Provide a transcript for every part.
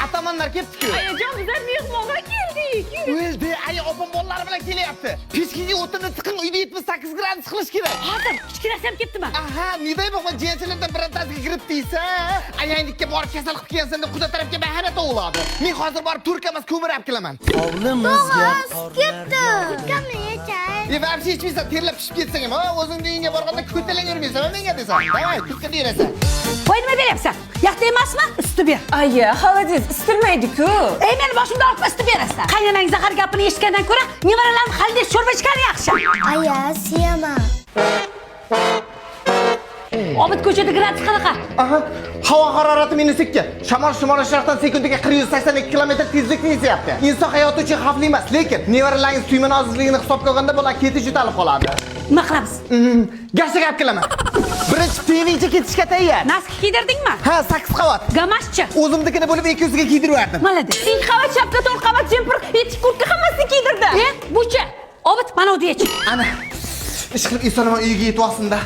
Atamanlar ketdi-ku. Ayajon, bizlar mehmonga keldik. O'ldi. Opam bolalari bilan kelyapti. Pechkaga o'tinni tiqing, uyda 78 gradus qilish kerak. Hozir kichkinasi ham ketdimi? Aha, niday bo'lgan jinsilardan birantasiga kirib deysa, ayanglikka borib kasal qilib kelsan deb quda tarafga bahana tovladi. Men hozir borib turka emas, ko'mir olib kelaman. Hovlimizga ketdi. Turkami yechay. Vabshi ichmaysan, terlab pishib ketsang ham, o'zing uyingga borganda ko'talang yurmaysan, menga desan. Davay, turka berasan. Voy, nima beryapsan? Yoqda emasmi? Usti ber. Aya, xolodez istirmaydi-ku. Ey, meni boshimda olib usti berasan. Qaynonang zahar gapini eshitgandan ko'ra, nevaralarim xalday sho'rva ichgan yaxshi. Aya, siyaman. Obid ko'chada gradus qanaqa? Aha, havo harorati -2. Shamol sharqdan sekundiga 182 km tezlikni ezyapti. Inson hayoti uchun xavfli emas, lekin nevaralaringiz tuyma nozikligini hisobga olganda bular ketish yutalib qoladi. Nima qilamiz? Gashga olib kelaman. Birinchi TV'ga ketishga tayyor. Nask kiydirdingmi? Ha, 8 qavat. Gamashchi. O'zimnikini bo'lib 200 ga kiydirib Malades. 2 qavat chapka, 4 qavat jemper, etik kurtka hammasini kiydirdi. Bucha. Obid, mana u deychi. Ana. Ish qilib esonaman uyiga yetib-olsin-da.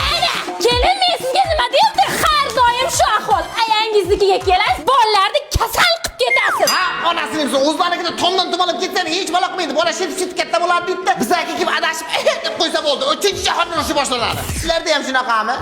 Ana, kelin sizga nima deyapti? Har doim shu ahvol. Ayangiznikiga kelasiz, bolalarni kasal qilib ketasiz. Ha, onasini deb o'zlaringizga tomdan tumalib ketsa hech bola qilmaydi. Bola shit katta bo'ladi deydi. Bizlarga kim adashib deb qo'ysa bo'ldi. 3-chi jahon urushi boshlanadi. Sizlarda ham shunaqami?